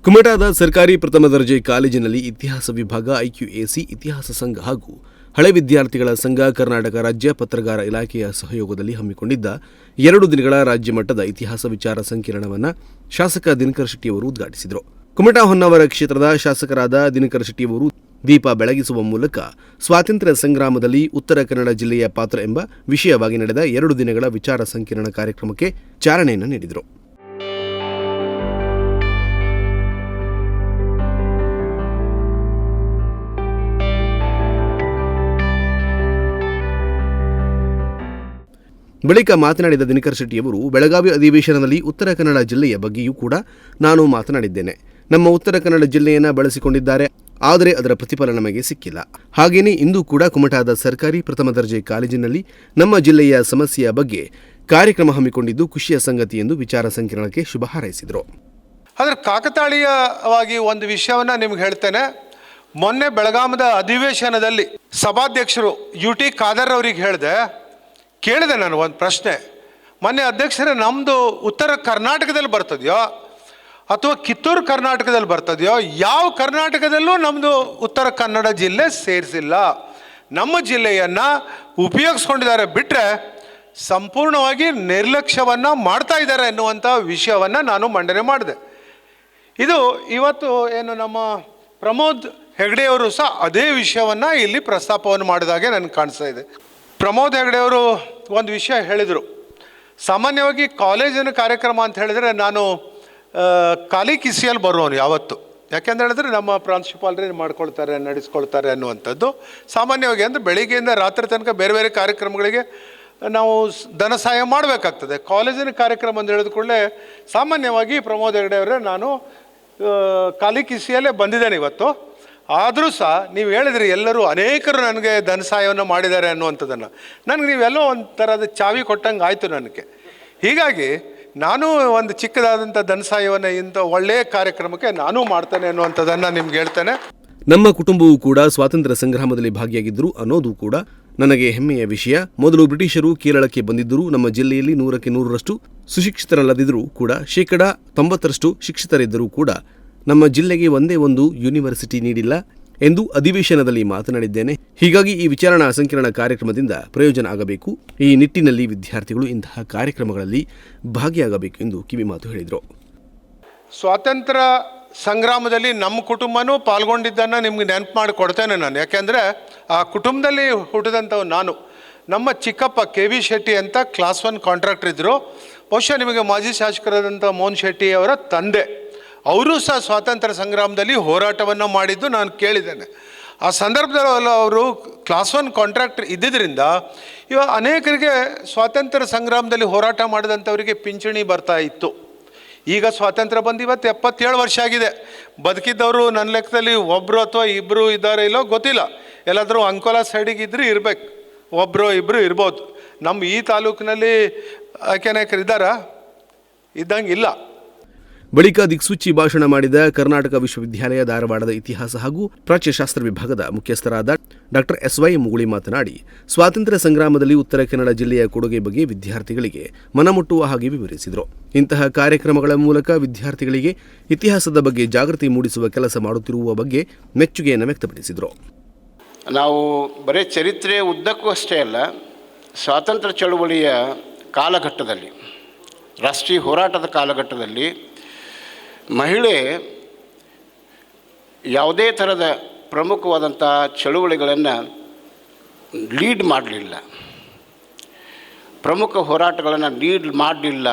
ಕುಮಟಾದ ಸರ್ಕಾರಿ ಪ್ರಥಮ ದರ್ಜೆ ಕಾಲೇಜಿನಲ್ಲಿ ಇತಿಹಾಸ ವಿಭಾಗ, ಐಕ್ಯುಎಸಿ, ಇತಿಹಾಸ ಸಂಘ ಹಾಗೂ ಹಳೆ ವಿದ್ಯಾರ್ಥಿಗಳ ಸಂಘ, ಕರ್ನಾಟಕ ರಾಜ್ಯ ಪತ್ರಗಾರ ಇಲಾಖೆಯ ಸಹಯೋಗದಲ್ಲಿ ಹಮ್ಮಿಕೊಂಡಿದ್ದ 2 ದಿನಗಳ ರಾಜ್ಯ ಮಟ್ಟದ ಇತಿಹಾಸ ವಿಚಾರ ಸಂಕಿರಣವನ್ನು ಶಾಸಕ ದಿನಕರ್ ಶೆಟ್ಟಿಯವರು ಉದ್ಘಾಟಿಸಿದರು. ಕುಮಟಾ ಹೊನ್ನಾವರ ಕ್ಷೇತ್ರದ ಶಾಸಕರಾದ ದಿನಕರ್ ಶೆಟ್ಟಿಯವರು ದೀಪ ಬೆಳಗಿಸುವ ಮೂಲಕ ಸ್ವಾತಂತ್ರ್ಯ ಸಂಗ್ರಾಮದಲ್ಲಿ ಉತ್ತರ ಕನ್ನಡ ಜಿಲ್ಲೆಯ ಪಾತ್ರ ಎಂಬ ವಿಷಯವಾಗಿ ನಡೆದ 2 ದಿನಗಳ ವಿಚಾರ ಸಂಕಿರಣ ಕಾರ್ಯಕ್ರಮಕ್ಕೆ ಚಾಲನೆಯನ್ನು ನೀಡಿದರು. ಬಳಿಕ ಮಾತನಾಡಿದ ದಿನಕರ್ ಶೆಟ್ಟಿಯವರು, ಬೆಳಗಾವಿ ಅಧಿವೇಶನದಲ್ಲಿ ಉತ್ತರ ಕನ್ನಡ ಜಿಲ್ಲೆಯ ಬಗ್ಗೆಯೂ ಕೂಡ ನಾನು ಮಾತನಾಡಿದ್ದೇನೆ. ನಮ್ಮ ಉತ್ತರ ಕನ್ನಡ ಜಿಲ್ಲೆಯನ್ನು ಬಳಸಿಕೊಂಡಿದ್ದಾರೆ, ಆದರೆ ಅದರ ಪ್ರತಿಫಲ ನಮಗೆ ಸಿಕ್ಕಿಲ್ಲ. ಹಾಗೆಯೇ ಇಂದು ಕೂಡ ಕುಮಟಾದ ಸರ್ಕಾರಿ ಪ್ರಥಮ ದರ್ಜೆ ಕಾಲೇಜಿನಲ್ಲಿ ನಮ್ಮ ಜಿಲ್ಲೆಯ ಸಮಸ್ಯೆಯ ಬಗ್ಗೆ ಕಾರ್ಯಕ್ರಮ ಹಮ್ಮಿಕೊಂಡಿದ್ದು ಖುಷಿಯ ಸಂಗತಿ ಎಂದು ವಿಚಾರ ಸಂಕಿರಣಕ್ಕೆ ಶುಭ ಹಾರೈಸಿದರು. ಆದರೆ ಕಾಕತಾಳೀಯವಾಗಿ ಒಂದು ವಿಷಯವನ್ನು ನಿಮ್ಗೆ ಹೇಳ್ತೇನೆ. ಮೊನ್ನೆ ಬೆಳಗಾಮದ ಅಧಿವೇಶನದಲ್ಲಿ ಸಭಾಧ್ಯಕ್ಷರು UT ಖಾದರ್ ಅವರಿಗೆ ಕೇಳಿದೆ ನಾನು ಒಂದು ಪ್ರಶ್ನೆ. ಮೊನ್ನೆ ಅಧ್ಯಕ್ಷರೇ, ನಮ್ಮದು ಉತ್ತರ ಕರ್ನಾಟಕದಲ್ಲಿ ಬರ್ತದೆಯೋ ಅಥವಾ ಕಿತ್ತೂರು ಕರ್ನಾಟಕದಲ್ಲಿ ಬರ್ತದೆಯೋ, ಯಾವ ಕರ್ನಾಟಕದಲ್ಲೂ ನಮ್ಮದು ಉತ್ತರ ಕನ್ನಡ ಜಿಲ್ಲೆ ಸೇರಿಸಿಲ್ಲ. ನಮ್ಮ ಜಿಲ್ಲೆಯನ್ನು ಉಪಯೋಗಿಸ್ಕೊಂಡಿದ್ದಾರೆ ಬಿಟ್ಟರೆ ಸಂಪೂರ್ಣವಾಗಿ ನಿರ್ಲಕ್ಷ್ಯವನ್ನು ಮಾಡ್ತಾ ಇದ್ದಾರೆ ಎನ್ನುವಂಥ ವಿಷಯವನ್ನು ನಾನು ಮಂಡನೆ ಮಾಡಿದೆ. ಇದು ಇವತ್ತು ಏನು ನಮ್ಮ ಪ್ರಮೋದ್ ಹೆಗಡೆಯವರು ಸಹ ಅದೇ ವಿಷಯವನ್ನು ಇಲ್ಲಿ ಪ್ರಸ್ತಾಪವನ್ನು ಮಾಡಿದಾಗೆ ನನಗೆ ಕಾಣಿಸ್ತಾ ಇದೆ. ಪ್ರಮೋದ್ ಹೆಗಡೆಯವರು ಒಂದು ವಿಷಯ ಹೇಳಿದರು. ಸಾಮಾನ್ಯವಾಗಿ ಕಾಲೇಜಿನ ಕಾರ್ಯಕ್ರಮ ಅಂತ ಹೇಳಿದರೆ ನಾನು ಖಾಲಿ ಕಿಸಿಯಲ್ಲಿ ಬರುವವನು ಯಾವತ್ತು. ಯಾಕೆಂತ ಹೇಳಿದ್ರೆ ನಮ್ಮ ಪ್ರಾಂಶುಪಾಲರೇ ಮಾಡ್ಕೊಳ್ತಾರೆ, ನಡೆಸ್ಕೊಳ್ತಾರೆ ಅನ್ನುವಂಥದ್ದು ಸಾಮಾನ್ಯವಾಗಿ. ಅಂದರೆ ಬೆಳಿಗ್ಗೆಯಿಂದ ರಾತ್ರಿ ತನಕ ಬೇರೆ ಬೇರೆ ಕಾರ್ಯಕ್ರಮಗಳಿಗೆ ನಾವು ಧನ ಸಹಾಯ ಮಾಡಬೇಕಾಗ್ತದೆ. ಕಾಲೇಜಿನ ಕಾರ್ಯಕ್ರಮ ಅಂತ ಹೇಳಿದ ಕೂಡಲೇ ಸಾಮಾನ್ಯವಾಗಿ ಪ್ರಮೋದ್ ಹೆಗಡೆಯವರೇ ನಾನು ಖಾಲಿ ಕಿಸಿಯಲ್ಲೇ ಬಂದಿದ್ದೇನೆ ಇವತ್ತು. ಆದರೂ ಸಹ ನೀವು ಹೇಳಿದ್ರಿ ಎಲ್ಲರೂ ಅನೇಕರು ನನಗೆ ಧನ ಸಹಾಯವನ್ನು ಮಾಡಿದ್ದಾರೆ ಅನ್ನುವಂಥದ್ದನ್ನು. ನನಗೆ ನೀವೆಲ್ಲೋ ಒಂದು ಥರದ ಚಾವಿ ಕೊಟ್ಟಂಗೆ ಆಯಿತು ನನಗೆ. ಹೀಗಾಗಿ ನಾನು ಒಂದು ಚಿಕ್ಕದಾದಂಥ ಧನ ಸಹಾಯವನ್ನು ಇಂಥ ಒಳ್ಳೆಯ ಕಾರ್ಯಕ್ರಮಕ್ಕೆ ನಾನು ಮಾಡ್ತೇನೆ ಅನ್ನುವಂಥದ್ದನ್ನು ನಿಮ್ಗೆ ಹೇಳ್ತೇನೆ. ನಮ್ಮ ಕುಟುಂಬವೂ ಕೂಡ ಸ್ವಾತಂತ್ರ್ಯ ಸಂಗ್ರಾಮದಲ್ಲಿ ಭಾಗಿಯಾಗಿದ್ದರು ಅನ್ನೋದು ಕೂಡ ನನಗೆ ಹೆಮ್ಮೆಯ ವಿಷಯ. ಮೊದಲು ಬ್ರಿಟಿಷರು ಕೇರಳಕ್ಕೆ ಬಂದಿದ್ದರೂ ನಮ್ಮ ಜಿಲ್ಲೆಯಲ್ಲಿ 100ಕ್ಕೆ 100ರಷ್ಟು ಸುಶಿಕ್ಷಿತರಲ್ಲದಿದ್ದರೂ ಕೂಡ 90% ಶಿಕ್ಷಿತರಿದ್ದರೂ ಕೂಡ ನಮ್ಮ ಜಿಲ್ಲೆಗೆ ಒಂದೇ ಒಂದು ಯೂನಿವರ್ಸಿಟಿ ನೀಡಿಲ್ಲ ಎಂದು ಅಧಿವೇಶನದಲ್ಲಿ ಮಾತನಾಡಿದ್ದೇನೆ. ಹೀಗಾಗಿ ಈ ವಿಚಾರಣಾ ಸಂಕಿರಣ ಕಾರ್ಯಕ್ರಮದಿಂದ ಪ್ರಯೋಜನ ಆಗಬೇಕು. ಈ ನಿಟ್ಟಿನಲ್ಲಿ ವಿದ್ಯಾರ್ಥಿಗಳು ಇಂತಹ ಕಾರ್ಯಕ್ರಮಗಳಲ್ಲಿ ಭಾಗಿಯಾಗಬೇಕು ಎಂದು ಕಿವಿಮಾತು ಹೇಳಿದರು. ಸ್ವಾತಂತ್ರ್ಯ ಸಂಗ್ರಾಮದಲ್ಲಿ ನಮ್ಮ ಕುಟುಂಬನೂ ಪಾಲ್ಗೊಂಡಿದ್ದನ್ನು ನಿಮ್ಗೆ ನೆನಪು ಮಾಡಿ ಕೊಡ್ತೇನೆ ನಾನು. ಯಾಕೆಂದರೆ ಆ ಕುಟುಂಬದಲ್ಲಿ ಹುಟ್ಟಿದಂಥವು ನಾನು. ನಮ್ಮ ಚಿಕ್ಕಪ್ಪ KV ಶೆಟ್ಟಿ ಅಂತ ಕ್ಲಾಸ್ 1 ಕಾಂಟ್ರಾಕ್ಟರ್ ಇದ್ದರು. ಬಹುಶಃ ನಿಮಗೆ ಮಾಜಿ ಶಾಸಕರಾದಂಥ ಮೋಹನ್ ಶೆಟ್ಟಿ ಅವರ ತಂದೆ. ಅವರು ಸಹ ಸ್ವಾತಂತ್ರ್ಯ ಸಂಗ್ರಾಮದಲ್ಲಿ ಹೋರಾಟವನ್ನು ಮಾಡಿದ್ದು ನಾನು ಕೇಳಿದ್ದೇನೆ. ಆ ಸಂದರ್ಭದಲ್ಲಿ ಅವರು ಕ್ಲಾಸ್ 1 ಕಾಂಟ್ರಾಕ್ಟರ್ ಇದ್ದಿದ್ದರಿಂದ ಇವಾಗ ಅನೇಕರಿಗೆ ಸ್ವಾತಂತ್ರ್ಯ ಸಂಗ್ರಾಮದಲ್ಲಿ ಹೋರಾಟ ಮಾಡಿದಂಥವರಿಗೆ ಪಿಂಚಣಿ ಬರ್ತಾ ಇತ್ತು. ಈಗ ಸ್ವಾತಂತ್ರ್ಯ ಬಂದು ಇವತ್ತು 77 ವರ್ಷ ಆಗಿದೆ. ಬದುಕಿದ್ದವರು ನನ್ನ ಲೆಕ್ಕದಲ್ಲಿ ಒಬ್ಬರು ಅಥವಾ ಇಬ್ಬರು ಇದ್ದಾರೆ ಇಲ್ಲೋ ಗೊತ್ತಿಲ್ಲ. ಎಲ್ಲಾದರೂ ಅಂಕೋಲಾ ಸೈಡಿಗೆ ಇದ್ದರೆ ಇರಬೇಕು, ಒಬ್ಬರು ಇಬ್ಬರು ಇರ್ಬೋದು. ನಮ್ಮ ಈ ತಾಲೂಕಿನಲ್ಲಿ ಅನೇಕರು ಇದ್ದಾರಾ? ಇದ್ದಂಗೆ ಇಲ್ಲ. ಬಳಿಕ ದಿಕ್ಸೂಚಿ ಭಾಷಣ ಮಾಡಿದ ಕರ್ನಾಟಕ ವಿಶ್ವವಿದ್ಯಾಲಯ ಧಾರವಾಡದ ಇತಿಹಾಸ ಹಾಗೂ ಪ್ರಾಚ್ಯಶಾಸ್ತ್ರ ವಿಭಾಗದ ಮುಖ್ಯಸ್ಥರಾದ ಡಾ SY ಮುಗುಳಿ ಮಾತನಾಡಿ, ಸ್ವಾತಂತ್ರ್ಯ ಸಂಗ್ರಾಮದಲ್ಲಿ ಉತ್ತರ ಕನ್ನಡ ಜಿಲ್ಲೆಯ ಕೊಡುಗೆ ಬಗ್ಗೆ ವಿದ್ಯಾರ್ಥಿಗಳಿಗೆ ಮನಮುಟ್ಟುವ ಹಾಗೆ ವಿವರಿಸಿದರು. ಇಂತಹ ಕಾರ್ಯಕ್ರಮಗಳ ಮೂಲಕ ವಿದ್ಯಾರ್ಥಿಗಳಿಗೆ ಇತಿಹಾಸದ ಬಗ್ಗೆ ಜಾಗೃತಿ ಮೂಡಿಸುವ ಕೆಲಸ ಮಾಡುತ್ತಿರುವ ಬಗ್ಗೆ ಮೆಚ್ಚುಗೆಯನ್ನು ವ್ಯಕ್ತಪಡಿಸಿದರು. ನಾವು ಬರೀ ಚರಿತ್ರೆ ಉದ್ದಕ್ಕೂ ಅಷ್ಟೇ ಅಲ್ಲ, ಸ್ವಾತಂತ್ರ್ಯ ಚಳುವಳಿಯ ಕಾಲಘಟ್ಟದಲ್ಲಿ, ರಾಷ್ಟ್ರೀಯ ಹೋರಾಟದ ಕಾಲಘಟ್ಟದಲ್ಲಿ ಮಹಿಳೆ ಯಾವುದೇ ಥರದ ಪ್ರಮುಖವಾದಂಥ ಚಳುವಳಿಗಳನ್ನು ಲೀಡ್ ಮಾಡಲಿಲ್ಲ, ಪ್ರಮುಖ ಹೋರಾಟಗಳನ್ನು ಲೀಡ್ ಮಾಡಲಿಲ್ಲ.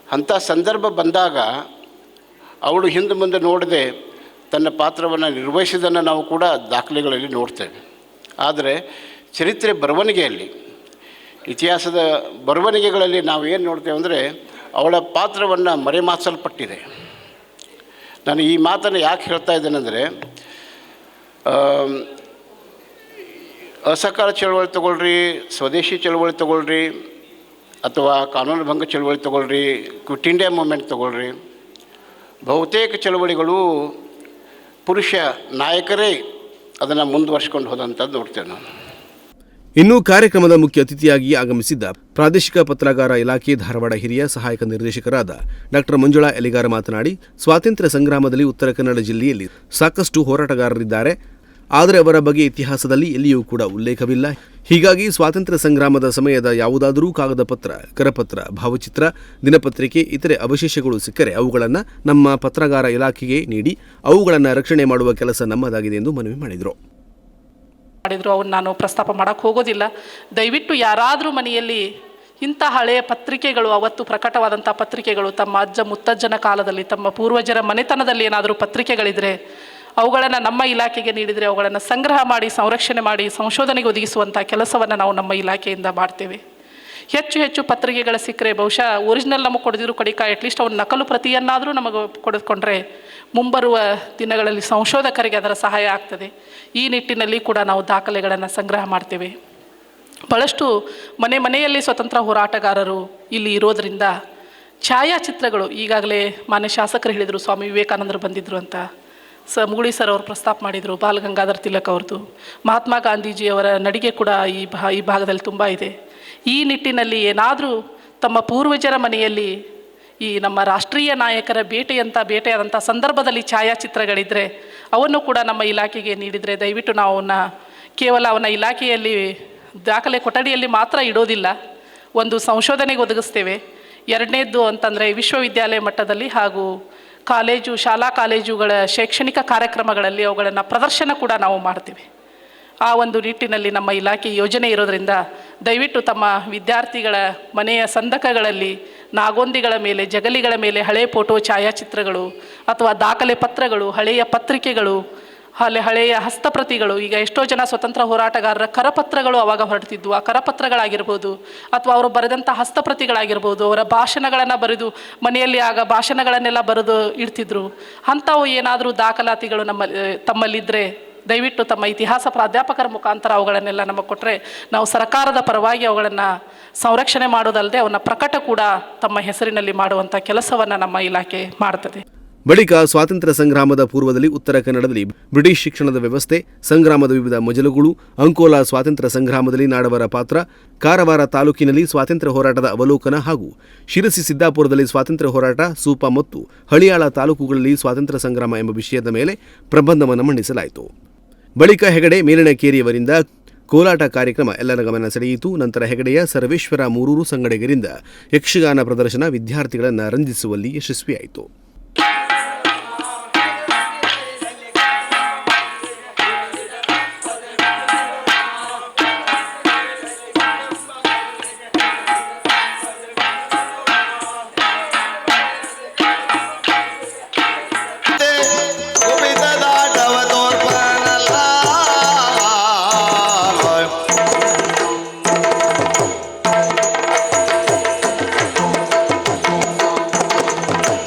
ಅಂಥ ಸಂದರ್ಭ ಬಂದಾಗ ಅವಳು ಹಿಂದೆ ಮುಂದೆ ನೋಡದೆ ತನ್ನ ಪಾತ್ರವನ್ನು ನಿರ್ವಹಿಸಿದ್ದನ್ನು ನಾವು ಕೂಡ ದಾಖಲೆಗಳಲ್ಲಿ ನೋಡ್ತೇವೆ. ಆದರೆ ಚರಿತ್ರೆ ಬರವಣಿಗೆಯಲ್ಲಿ, ಇತಿಹಾಸದ ಬರವಣಿಗೆಗಳಲ್ಲಿ ನಾವು ಏನು ನೋಡ್ತೇವೆ ಅಂದರೆ ಅವಳ ಪಾತ್ರವನ್ನು ಮರೆಮಾಚಲ್ಪಟ್ಟಿದೆ. ನಾನು ಈ ಮಾತನ್ನು ಯಾಕೆ ಹೇಳ್ತಾ ಇದ್ದೇನೆಂದರೆ, ಅಸಹಕಾರ ಚಳವಳಿ ತಗೊಳ್ರಿ, ಸ್ವದೇಶಿ ಚಳವಳಿ ತಗೊಳ್ರಿ, ಅಥವಾ ಕಾನೂನು ಭಂಗ ಚಳವಳಿ ತಗೊಳ್ರಿ, ಕ್ವಿಟ್ ಇಂಡಿಯಾ ಮೂಮೆಂಟ್ ತಗೊಳ್ರಿ, ಬಹುತೇಕ ಚಳವಳಿಗಳು ಪುರುಷ ನಾಯಕರೇ ಅದನ್ನು ಮುಂದುವರ್ಸ್ಕೊಂಡು ಹೋದಂಥದ್ದು ನೋಡ್ತೇವೆ ನಾವು. ಇನ್ನು ಕಾರ್ಯಕ್ರಮದ ಮುಖ್ಯ ಅತಿಥಿಯಾಗಿ ಆಗಮಿಸಿದ್ದ ಪ್ರಾದೇಶಿಕ ಪತ್ರಗಾರ ಇಲಾಖೆ ಧಾರವಾಡ ಹಿರಿಯ ಸಹಾಯಕ ನಿರ್ದೇಶಕರಾದ ಡಾ ಮಂಜುಳಾ ಎಲಿಗಾರ ಮಾತನಾಡಿ, ಸ್ವಾತಂತ್ರ್ಯ ಸಂಗ್ರಾಮದಲ್ಲಿ ಉತ್ತರ ಕನ್ನಡ ಜಿಲ್ಲೆಯಲ್ಲಿ ಸಾಕಷ್ಟು ಹೋರಾಟಗಾರರಿದ್ದಾರೆ, ಆದರೆ ಅವರ ಬಗ್ಗೆ ಇತಿಹಾಸದಲ್ಲಿ ಎಲ್ಲಿಯೂ ಕೂಡ ಉಲ್ಲೇಖವಿಲ್ಲ. ಹೀಗಾಗಿ ಸ್ವಾತಂತ್ರ್ಯ ಸಂಗ್ರಾಮದ ಸಮಯದ ಯಾವುದಾದರೂ ಕಾಗದ ಪತ್ರ, ಕರಪತ್ರ, ಭಾವಚಿತ್ರ, ದಿನಪತ್ರಿಕೆ, ಇತರೆ ಅವಶೇಷಗಳು ಸಿಕ್ಕರೆ ಅವುಗಳನ್ನು ನಮ್ಮ ಪತ್ರಗಾರ ಇಲಾಖೆಗೆ ನೀಡಿ ಅವುಗಳನ್ನು ರಕ್ಷಣೆ ಮಾಡುವ ಕೆಲಸ ನಮ್ಮದಾಗಿದೆ ಎಂದು ಮನವಿ ಮಾಡಿದರು. ಅವನ್ನ ನಾನು ಪ್ರಸ್ತಾಪ ಮಾಡೋಕ್ಕೆ ಹೋಗೋದಿಲ್ಲ. ದಯವಿಟ್ಟು ಯಾರಾದರೂ ಮನೆಯಲ್ಲಿ ಇಂಥ ಹಳೆಯ ಪತ್ರಿಕೆಗಳು, ಅವತ್ತು ಪ್ರಕಟವಾದಂಥ ಪತ್ರಿಕೆಗಳು, ತಮ್ಮ ಅಜ್ಜ ಮುತ್ತಜ್ಜನ ಕಾಲದಲ್ಲಿ, ತಮ್ಮ ಪೂರ್ವಜರ ಮನೆತನದಲ್ಲಿ ಏನಾದರೂ ಪತ್ರಿಕೆಗಳಿದ್ದರೆ ಅವುಗಳನ್ನು ನಮ್ಮ ಇಲಾಖೆಗೆ ನೀಡಿದರೆ ಅವುಗಳನ್ನು ಸಂಗ್ರಹ ಮಾಡಿ, ಸಂರಕ್ಷಣೆ ಮಾಡಿ, ಸಂಶೋಧನೆಗೆ ಒದಗಿಸುವಂಥ ಕೆಲಸವನ್ನು ನಾವು ನಮ್ಮ ಇಲಾಖೆಯಿಂದ ಮಾಡ್ತೇವೆ. ಹೆಚ್ಚು ಹೆಚ್ಚು ಪತ್ರಿಕೆಗಳ ಸಿಕ್ಕರೆ ಬಹುಶಃ ಒರಿಜಿನಲ್ ನಮಗೆ ಕೊಡದಿದ್ರು ಕಡಿಕ ಅಟ್ಲೀಸ್ಟ್ ಅವ್ನ ನಕಲು ಪ್ರತಿಯನ್ನಾದರೂ ನಮಗೆ ಕೊಡೆದುಕೊಂಡ್ರೆ ಮುಂಬರುವ ದಿನಗಳಲ್ಲಿ ಸಂಶೋಧಕರಿಗೆ ಅದರ ಸಹಾಯ ಆಗ್ತದೆ. ಈ ನಿಟ್ಟಿನಲ್ಲಿ ಕೂಡ ನಾವು ದಾಖಲೆಗಳನ್ನು ಸಂಗ್ರಹ ಮಾಡ್ತೇವೆ. ಭಾಳಷ್ಟು ಮನೆಯಲ್ಲಿ ಸ್ವತಂತ್ರ ಹೋರಾಟಗಾರರು ಇಲ್ಲಿ ಇರೋದರಿಂದ ಛಾಯಾಚಿತ್ರಗಳು, ಈಗಾಗಲೇ ಮಾನ್ಯ ಶಾಸಕರು ಹೇಳಿದರು, ಸ್ವಾಮಿ ವಿವೇಕಾನಂದರು ಬಂದಿದ್ದರು ಅಂತ, ಮುಗುಳಿ ಸರ್ ಅವರು ಪ್ರಸ್ತಾಪ ಮಾಡಿದರು, ಬಾಲ್ ಗಂಗಾಧರ್ ತಿಲಕ್ ಅವ್ರದ್ದು, ಮಹಾತ್ಮ ಗಾಂಧೀಜಿಯವರ ನಡಿಗೆ ಕೂಡ ಈ ಭಾಗದಲ್ಲಿ ತುಂಬ ಇದೆ. ಈ ನಿಟ್ಟಿನಲ್ಲಿ ಏನಾದರೂ ತಮ್ಮ ಪೂರ್ವಜರ ಮನೆಯಲ್ಲಿ ಈ ನಮ್ಮ ರಾಷ್ಟ್ರೀಯ ನಾಯಕರ ಭೇಟಿಯಾದಂಥ ಸಂದರ್ಭದಲ್ಲಿ ಛಾಯಾಚಿತ್ರಗಳಿದ್ದರೆ ಅವನ್ನು ಕೂಡ ನಮ್ಮ ಇಲಾಖೆಗೆ ನೀಡಿದರೆ ದಯವಿಟ್ಟು ನಾವು ಅವನ್ನ ಕೇವಲ ಅವನ ಇಲಾಖೆಯಲ್ಲಿ ದಾಖಲೆ ಕೊಠಡಿಯಲ್ಲಿ ಮಾತ್ರ ಇಡೋದಿಲ್ಲ, ಒಂದು ಸಂಶೋಧನೆಗೆ ಒದಗಿಸ್ತೇವೆ. ಎರಡನೇದ್ದು ಅಂತಂದರೆ ವಿಶ್ವವಿದ್ಯಾಲಯ ಮಟ್ಟದಲ್ಲಿ ಹಾಗೂ ಶಾಲಾ ಕಾಲೇಜುಗಳ ಶೈಕ್ಷಣಿಕ ಕಾರ್ಯಕ್ರಮಗಳಲ್ಲಿ ಅವುಗಳನ್ನು ಪ್ರದರ್ಶನ ಕೂಡ ನಾವು ಮಾಡ್ತೀವಿ. ಆ ಒಂದು ನಿಟ್ಟಿನಲ್ಲಿ ನಮ್ಮ ಇಲಾಖೆ ಯೋಜನೆ ಇರೋದರಿಂದ ದಯವಿಟ್ಟು ತಮ್ಮ ವಿದ್ಯಾರ್ಥಿಗಳ ಮನೆಯ ಸಂದಕಗಳಲ್ಲಿ ನಾಗೊಂದಿಗಳ ಮೇಲೆ, ಜಗಲಿಗಳ ಮೇಲೆ ಹಳೆಯ ಫೋಟೋ ಛಾಯಾಚಿತ್ರಗಳು ಅಥವಾ ದಾಖಲೆ ಪತ್ರಗಳು, ಹಳೆಯ ಪತ್ರಿಕೆಗಳು, ಹಳೆಯ ಹಸ್ತಪ್ರತಿಗಳು, ಈಗ ಎಷ್ಟೋ ಜನ ಸ್ವತಂತ್ರ ಹೋರಾಟಗಾರರ ಕರಪತ್ರಗಳು ಆವಾಗ ಹೊರಡ್ತಿದ್ವು, ಆ ಕರಪತ್ರಗಳಾಗಿರ್ಬೋದು ಅಥವಾ ಅವರು ಬರೆದಂಥ ಹಸ್ತಪ್ರತಿಗಳಾಗಿರ್ಬೋದು, ಅವರ ಭಾಷಣಗಳನ್ನು ಬರೆದು ಮನೆಯಲ್ಲಿ ಆಗ ಭಾಷಣಗಳನ್ನೆಲ್ಲ ಬರೆದು ಇಡ್ತಿದ್ರು. ಅಂಥವು ಏನಾದರೂ ದಾಖಲಾತಿಗಳು ತಮ್ಮಲ್ಲಿದ್ದರೆ ದಯವಿಟ್ಟು ತಮ್ಮ ಇತಿಹಾಸ ಪ್ರಾಧ್ಯಾಪಕರ ಮುಖಾಂತರ ಅವುಗಳನ್ನೆಲ್ಲ ನಮಗೆ ಕೊಟ್ಟರೆ ನಾವು ಸರ್ಕಾರದ ಪರವಾಗಿ ಅವುಗಳನ್ನು ಸಂರಕ್ಷಣೆ ಮಾಡೋದಲ್ಲದೆ ಅವನ್ನ ಪ್ರಕಟ ಕೂಡ ತಮ್ಮ ಹೆಸರಿನಲ್ಲಿ ಮಾಡುವಂಥ ಕೆಲಸವನ್ನು ನಮ್ಮ ಇಲಾಖೆ ಮಾಡ್ತದೆ. ಬಳಿಕ ಸ್ವಾತಂತ್ರ್ಯ ಸಂಗ್ರಾಮದ ಪೂರ್ವದಲ್ಲಿ ಉತ್ತರ ಕನ್ನಡದಲ್ಲಿ ಬ್ರಿಟಿಷ್ ಶಿಕ್ಷಣದ ವ್ಯವಸ್ಥೆ, ಸಂಗ್ರಾಮದ ವಿವಿಧ ಮಜಲುಗಳು, ಅಂಕೋಲಾ ಸ್ವಾತಂತ್ರ್ಯ ಸಂಗ್ರಾಮದಲ್ಲಿ ನಾಡವರ ಪಾತ್ರ, ಕಾರವಾರ ತಾಲೂಕಿನಲ್ಲಿ ಸ್ವಾತಂತ್ರ್ಯ ಹೋರಾಟದ ಅವಲೋಕನ ಹಾಗೂ ಶಿರಸಿ ಸಿದ್ದಾಪುರದಲ್ಲಿ ಸ್ವಾತಂತ್ರ್ಯ ಹೋರಾಟ, ಸೂಪ ಮತ್ತು ಹಳಿಯಾಳ ತಾಲೂಕುಗಳಲ್ಲಿ ಸ್ವಾತಂತ್ರ್ಯ ಸಂಗ್ರಾಮ ಎಂಬ ವಿಷಯದ ಮೇಲೆ ಪ್ರಬಂಧವನ್ನು ಮಂಡಿಸಲಾಯಿತು. ಬಳಿಕ ಹೆಗಡೆ ಮೇಲಣಕೇರಿಯವರಿಂದ ಕೋಲಾಟ ಕಾರ್ಯಕ್ರಮ ಎಲ್ಲರ ಗಮನ ಸೆಳೆಯಿತು. ನಂತರ ಹೆಗಡೆಯ ಸರ್ವೇಶ್ವರ ಮೂರೂರು ಸಂಗಡಿಗರಿಂದ ಯಕ್ಷಗಾನ ಪ್ರದರ್ಶನ ವಿದ್ಯಾರ್ಥಿಗಳನ್ನು ರಂಜಿಸುವಲ್ಲಿ ಯಶಸ್ವಿಯಾಯಿತು.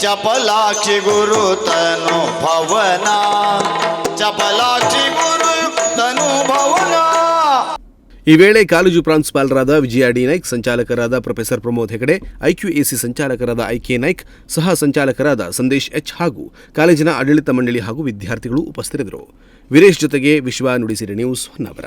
ಚಪಲಾಕ್ಷಿ ಗುರು ತನು ಭವನ, ಚಪಲಾಕ್ಷಿ ಗುರು ತನು ಭವನ. ಈ ವೇಳೆ ಕಾಲೇಜು ಪ್ರಾಂಶುಪಾಲರಾದ ವಿಜಯ D Naik, ಸಂಚಾಲಕರಾದ professor Pramod Hegde, IQAC ಸಂಚಾಲಕರಾದ ಐಕೆ Naik, ಸಹ ಸಂಚಾಲಕರಾದ ಸಂದೇಶ್ ಎಚ್ ಹಾಗೂ ಕಾಲೇಜಿನ ಆಡಳಿತ ಮಂಡಳಿ ಹಾಗೂ ವಿದ್ಯಾರ್ಥಿಗಳು ಉಪಸ್ಥಿತರಿದ್ದರು. ವೀರೇಶ್ ಜೊತೆಗೆ ವಿಶ್ವ ನುಡಿಸಿರಿ ನ್ಯೂಸ್ ಹೊನ್ನಾವರ.